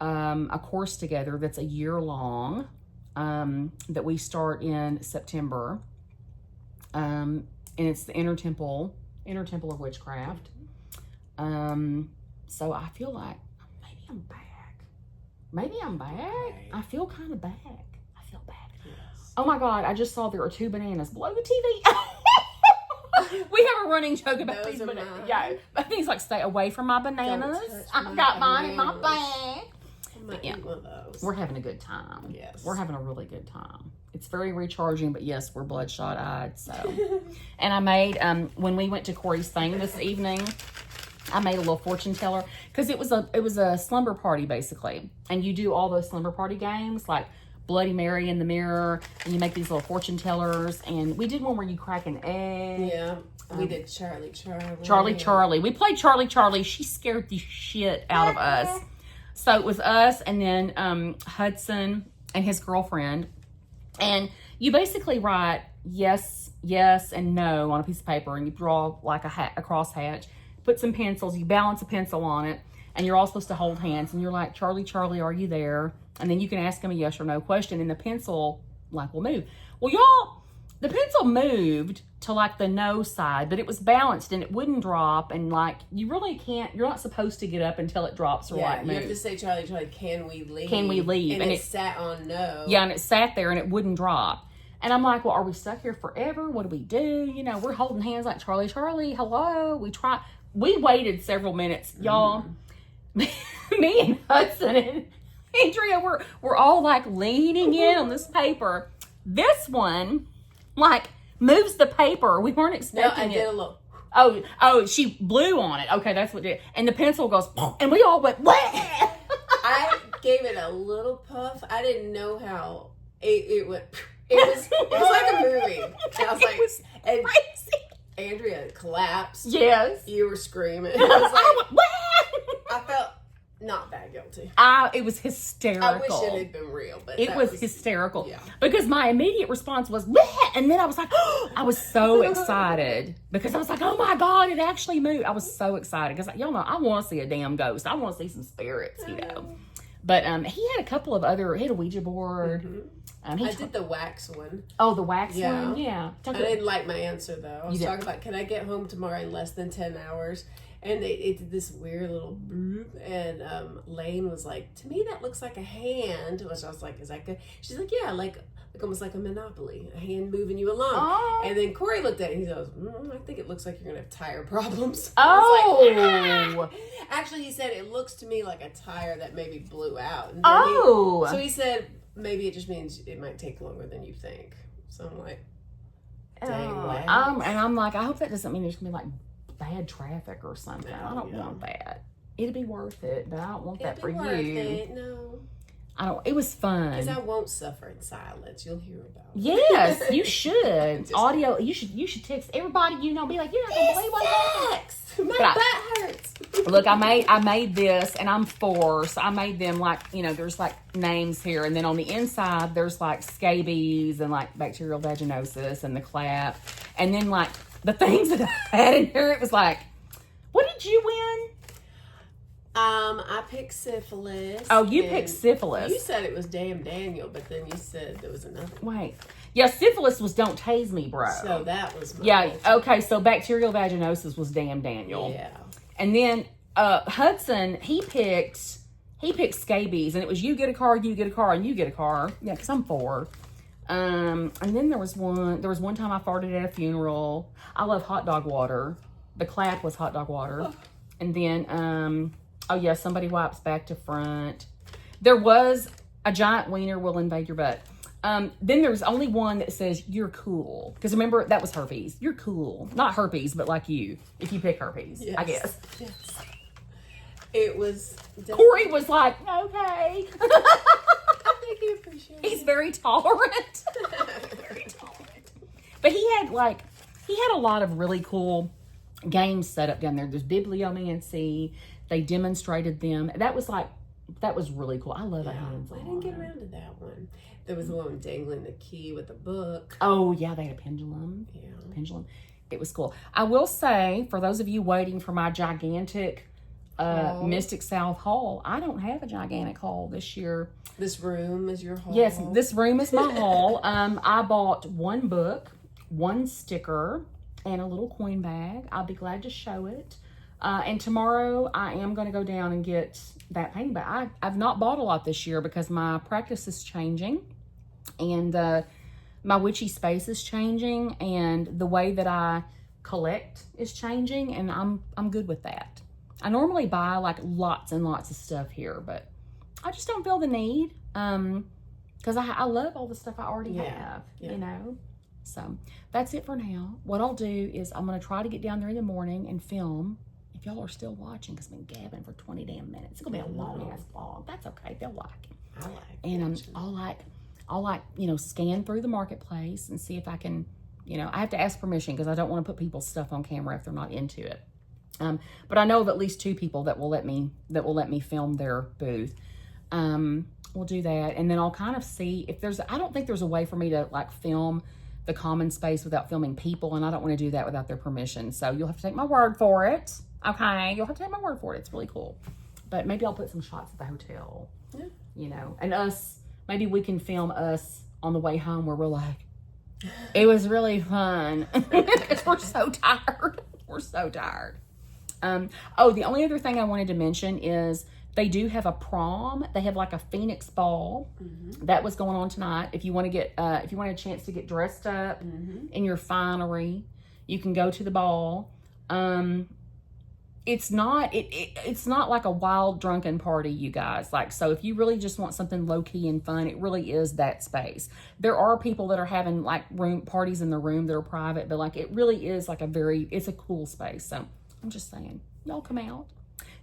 Speaker 1: a course together that's a year long. That we start in September, and it's the Inner Temple of Witchcraft. So I feel like maybe I'm back. I feel kind of back. I feel back. Yes. Oh my God! I just saw there are 2 bananas below the TV. We have a running joke about these bananas. Yeah, I think it's like stay away from my bananas. I've got mine in my bag.
Speaker 3: Eat one of those.
Speaker 1: We're having a good time.
Speaker 3: Yes.
Speaker 1: We're having a really good time. It's very recharging, but yes, we're bloodshot eyed. So, and I made, when we went to Corey's thing this evening, I made a little fortune teller because it was a slumber party basically. And you do all those slumber party games like Bloody Mary in the mirror, and you make these little fortune tellers. And we did one where you crack an egg.
Speaker 3: Yeah. We did Charlie.
Speaker 1: Charlie. We played Charlie. She scared the shit out of us. So it was us and then Hudson and his girlfriend. And you basically write yes, and no on a piece of paper, and you draw like a crosshatch, put some pencils, you balance a pencil on it, and you're all supposed to hold hands. And you're like, Charlie, are you there? And then you can ask him a yes or no question, and the pencil like will move. Well, y'all, the pencil moved to like the no side, but it was balanced and it wouldn't drop. And like, you really can't, you're not supposed to get up until it drops or like moves.
Speaker 3: You have to say, Charlie, can we leave?
Speaker 1: Can we leave?
Speaker 3: And it sat on no.
Speaker 1: Yeah, and it sat there and it wouldn't drop. And I'm like, well, are we stuck here forever? What do we do? We're holding hands like Charlie, hello. We waited several minutes, y'all. Me and Hudson and Andrea, we're all like leaning in on this paper. This one, like, moves the paper. We weren't expecting it.
Speaker 3: I did a little.
Speaker 1: Oh, she blew on it. Okay, that's what it did. And the pencil goes, and we all went, what?
Speaker 3: I gave it a little puff. I didn't know how it went. It was like a movie. And I was like, and
Speaker 1: crazy.
Speaker 3: Andrea collapsed.
Speaker 1: Yes.
Speaker 3: You were screaming. I was like,
Speaker 1: what?
Speaker 3: I felt not that guilty.
Speaker 1: It was hysterical.
Speaker 3: I wish it had been real, but
Speaker 1: it was hysterical.
Speaker 3: Yeah.
Speaker 1: Because my immediate response was, bleh! And then I was like, oh, I was so excited because I was like, oh my God, it actually moved. I was so excited because y'all know I want to see a damn ghost. I want to see some spirits, But he had a couple of he had a Ouija board.
Speaker 3: Mm-hmm. I did the wax one.
Speaker 1: Oh, the wax one? Yeah.
Speaker 3: I didn't like my answer though. I was talking about, can I get home tomorrow in less than 10 hours? And it did this weird little bloop, and Lane was like, to me that looks like a hand, which I was like, is that good? She's like, yeah, like almost like a Monopoly, a hand moving you along.
Speaker 1: Oh.
Speaker 3: And then Corey looked at it and he goes, I think it looks like you're gonna have tire problems.
Speaker 1: Oh.
Speaker 3: I was like, ah! Actually, he said it looks to me like a tire that maybe blew out. And
Speaker 1: Oh.
Speaker 3: so he said maybe it just means it might take longer than you think. So I'm like, dang, wow.
Speaker 1: And I'm like, I hope that doesn't mean there's gonna be like bad traffic or something.
Speaker 3: No,
Speaker 1: I don't want that. It'd be worth it, but I don't want that for you.
Speaker 3: It. No.
Speaker 1: I don't. It was fun.
Speaker 3: Because I won't suffer in silence. You'll hear about it.
Speaker 1: Yes, you should. Audio. You should text everybody you know. Be like, you're not gonna believe what happened.
Speaker 3: My butt hurts.
Speaker 1: Look, I made this, and I'm 4, so I made them like, you know, there's like names here, and then on the inside there's like scabies and like bacterial vaginosis and the clap, and then like the things that I had in here. It was like, what did you win?
Speaker 3: I picked syphilis.
Speaker 1: Oh, you picked syphilis.
Speaker 3: You said it was Damn Daniel, but then you said there was another.
Speaker 1: Wait. Yeah, syphilis was Don't Tase Me, bro.
Speaker 3: So that was
Speaker 1: my okay, so bacterial vaginosis was Damn Daniel.
Speaker 3: Yeah.
Speaker 1: And then Hudson, he picked scabies, and it was you get a car, you get a car, and you get a car. Yeah, because I'm 4. And then there was one time I farted at a funeral. I love hot dog water. The clap was hot dog water. And then oh yeah, somebody wipes back to front. There was a giant wiener will invade your butt. Then there's only one that says you're cool. Because remember, that was herpes. You're cool. Not herpes, but like you. If you pick herpes,
Speaker 3: yes.
Speaker 1: I guess.
Speaker 3: Yes. It was...
Speaker 1: Corey was like, okay.
Speaker 3: I think he appreciates it.
Speaker 1: He's very tolerant. Very tolerant. But he had a lot of really cool games set up down there. There's bibliomancy. They demonstrated them. That was really cool. I love a hands on.
Speaker 3: I didn't get around to that one. There was the one dangling the key with the book.
Speaker 1: Oh yeah, they had a pendulum.
Speaker 3: Yeah.
Speaker 1: Pendulum. It was cool. I will say, for those of you waiting for my gigantic Mystic South haul, I don't have a gigantic haul this year.
Speaker 3: This room is your haul?
Speaker 1: Yes, this room is my haul. I bought 1 book, 1 sticker, and a little coin bag. I'll be glad to show it. And tomorrow I am going to go down and get that painting bag. I've not bought a lot this year because my practice is changing, and my witchy space is changing, and the way that I collect is changing, and I'm good with that. I normally buy like lots and lots of stuff here, but I just don't feel the need because I love all the stuff I already have, you know. So that's it for now. What I'll do is I'm going to try to get down there in the morning and film. If y'all are still watching, because I've been gabbing for 20 damn minutes. It's going to be a long-ass vlog. That's okay. They'll like it.
Speaker 3: I like it.
Speaker 1: And I'll you know, scan through the marketplace and see if I can, you know, I have to ask permission because I don't want to put people's stuff on camera if they're not into it. But I know of at least 2 people that will let me film their booth. We'll do that. And then I'll kind of see if I don't think there's a way for me to like film the common space without filming people, and I don't want to do that without their permission. So you'll have to take my word for it. Okay, you'll have to take my word for it. It's really cool. But maybe I'll put some shots at the hotel. Yeah. You know, and maybe we can film us on the way home where we're like, it was really fun. Because we're so tired. We're so tired. Oh, the only other thing I wanted to mention is they do have a prom. They have like a Phoenix ball that was going on tonight. If you want to get, if you want a chance to get dressed up in your finery, you can go to the ball. It's not like a wild drunken party, you guys. Like, so if you really just want something low key and fun, it really is that space. There are people that are having like room parties in the room that are private, but like it really is like it's a cool space. So I'm just saying, y'all come out.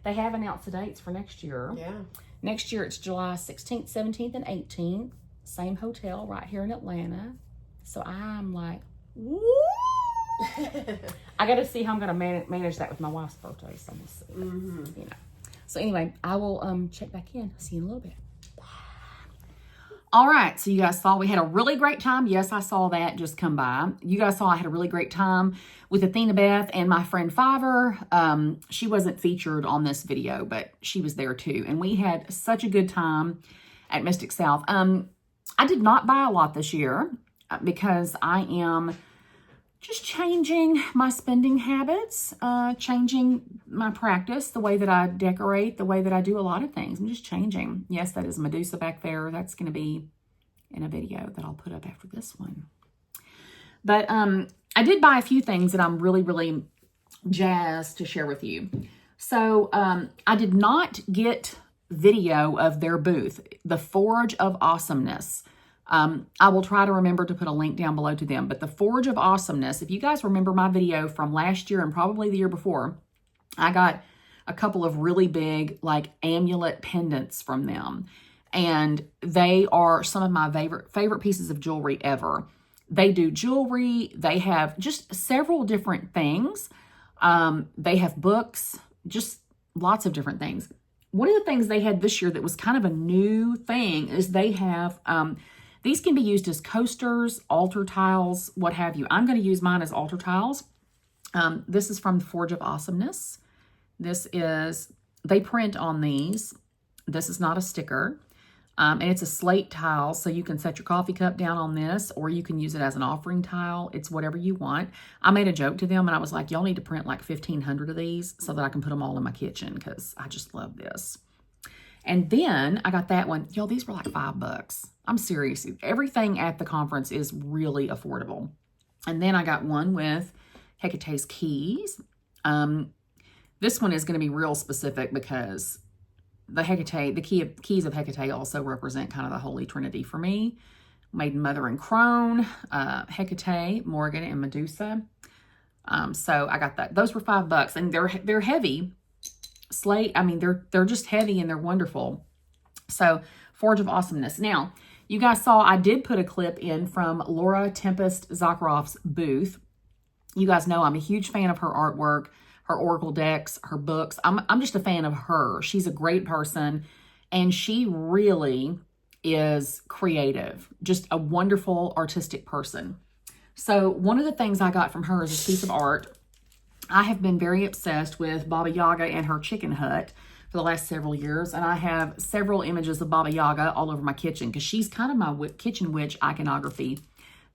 Speaker 1: They have announced the dates for next year. Yeah. Next year it's July 16th, 17th, and 18th. Same hotel right here in Atlanta. So I'm like, woo! I got to see how I'm going to manage that with my wife's birthday. So we'll see. You know. So anyway, I will check back in. See you in a little bit. Bye. All right. So you guys saw we had a really great time. Yes, I saw that just come by. You guys saw I had a really great time with AthenaBeth and my friend Fiverr. She wasn't featured on this video, but she was there too. And we had such a good time at Mystic South. I did not buy a lot this year because I am just changing my spending habits, changing my practice, the way that I decorate, the way that I do a lot of things. I'm just changing. Yes, that is Medusa back there. That's going to be in a video that I'll put up after this one. But I did buy a few things that I'm really, really jazzed to share with you. So I did not get video of their booth, the Forge of Awesomeness. I will try to remember to put a link down below to them. But the Forge of Awesomeness, if you guys remember my video from last year and probably the year before, I got a couple of really big like amulet pendants from them. And they are some of my favorite pieces of jewelry ever. They do jewelry. They have just several different things. They have books, just lots of different things. One of the things they had this year that was kind of a new thing is they have, these can be used as coasters, altar tiles, what have you. I'm going to use mine as altar tiles. This is from the Forge of Awesomeness. This is, they print on these. This is not a sticker. And it's a slate tile, so you can set your coffee cup down on this, or you can use it as an offering tile. It's whatever you want. I made a joke to them, and I was like, y'all need to print like 1,500 of these so that I can put them all in my kitchen, because I just love this. And then I got that one. Y'all, these were like $5. I'm serious. Everything at the conference is really affordable. And then I got one with Hecate's keys. This one is going to be real specific because the Hecate, keys of Hecate also represent kind of the Holy Trinity for me. Maiden, Mother, and Crone, Hecate, Morgan, and Medusa. So I got that. Those were $5, and they're heavy. Slate. I mean, they're just heavy and they're wonderful. So Forge of Awesomeness. Now, you guys saw I did put a clip in from Laura Tempest Zakharov's booth. You guys know I'm a huge fan of her artwork, her oracle decks, her books. I'm just a fan of her. She's a great person, and she really is creative. Just a wonderful artistic person. So one of the things I got from her is this piece of art. I have been very obsessed with Baba Yaga and her chicken hut for the last several years, and I have several images of Baba Yaga all over my kitchen because she's kind of my kitchen witch iconography.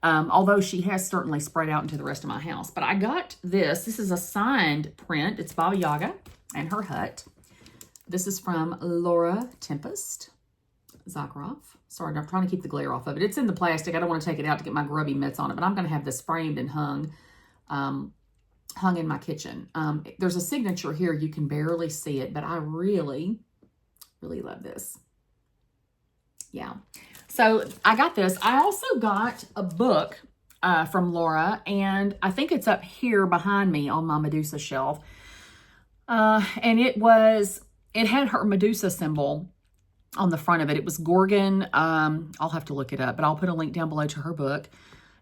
Speaker 1: Although she has certainly spread out into the rest of my house. But I got this. This is a signed print. It's Baba Yaga and her hut. This is from Laura Tempest Zakharov. Sorry, I'm trying to keep the glare off of it. It's in the plastic. I don't want to take it out to get my grubby mitts on it, but I'm going to have this framed and hung in my kitchen. There's a signature here. You can barely see it, but I really, really love this. Yeah. So I got this. I also got a book from Laura, and I think it's up here behind me on my Medusa shelf. And it had her Medusa symbol on the front of it. It was Gorgon. I'll have to look it up, but I'll put a link down below to her book.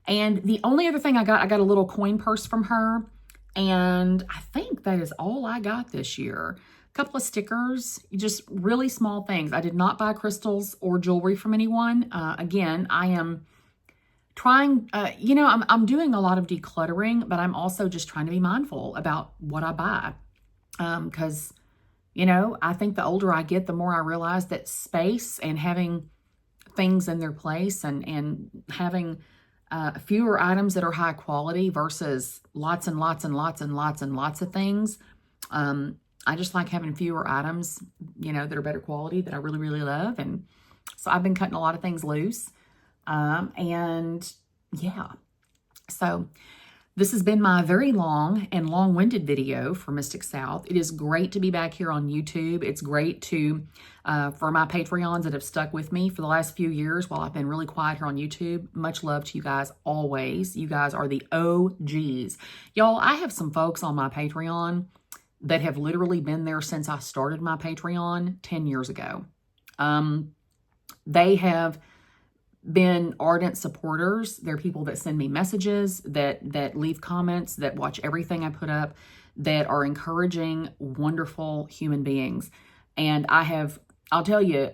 Speaker 1: And the only other thing I got a little coin purse from her. And I think that is all I got this year. Couple of stickers, just really small things. I did not buy crystals or jewelry from anyone. Again, I am trying, I'm doing a lot of decluttering, but I'm also just trying to be mindful about what I buy. Because, I think the older I get, the more I realize that space and having things in their place and having fewer items that are high quality versus lots and lots and lots and lots and lots of things. I just like having fewer items, that are better quality that I really, really love. And so I've been cutting a lot of things loose. And yeah, so this has been my very long and long-winded video for Mystic South. It is great to be back here on YouTube. It's great for my Patreons that have stuck with me for the last few years while I've been really quiet here on YouTube. Much love to you guys always. You guys are the OGs. Y'all, I have some folks on my Patreon that have literally been there since I started my Patreon 10 years ago. They have been ardent supporters. They're people that send me messages, that leave comments, that watch everything I put up, that are encouraging, wonderful human beings. And I'll tell you,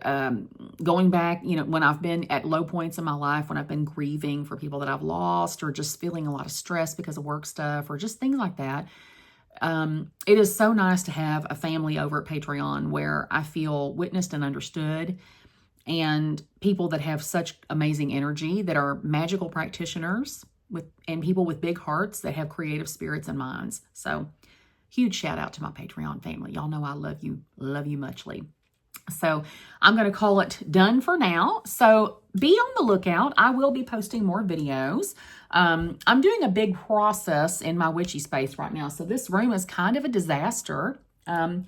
Speaker 1: going back, when I've been at low points in my life, when I've been grieving for people that I've lost, or just feeling a lot of stress because of work stuff, or just things like that, it is so nice to have a family over at Patreon where I feel witnessed and understood, and people that have such amazing energy, that are magical practitioners, and people with big hearts that have creative spirits and minds. So huge shout out to my Patreon family. Y'all know I love you muchly. So I'm going to call it done for now. So be on the lookout. I will be posting more videos. I'm doing a big process in my witchy space right now. So this room is kind of a disaster. And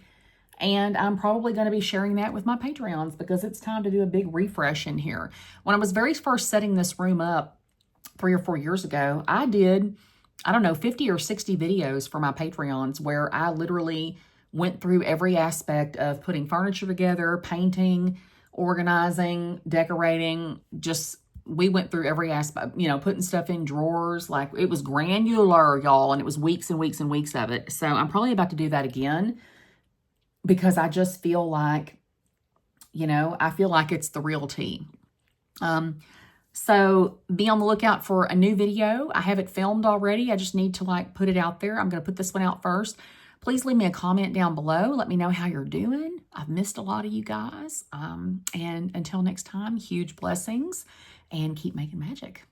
Speaker 1: I'm probably going to be sharing that with my Patreons because it's time to do a big refresh in here. When I was very first setting this room up 3 or 4 years ago, I did, I don't know, 50 or 60 videos for my Patreons where I literally went through every aspect of putting furniture together, painting, organizing, decorating. We went through every aspect, you know, putting stuff in drawers. Like, it was granular, y'all, and it was weeks and weeks and weeks of it. So I'm probably about to do that again because I just feel like, you know, I feel like it's the real tea. So be on the lookout for a new video. I have it filmed already. I just need to like put it out there. I'm going to put this one out first. Please leave me a comment down below. Let me know how you're doing. I've missed a lot of you guys. And until next time, huge blessings and keep making magic.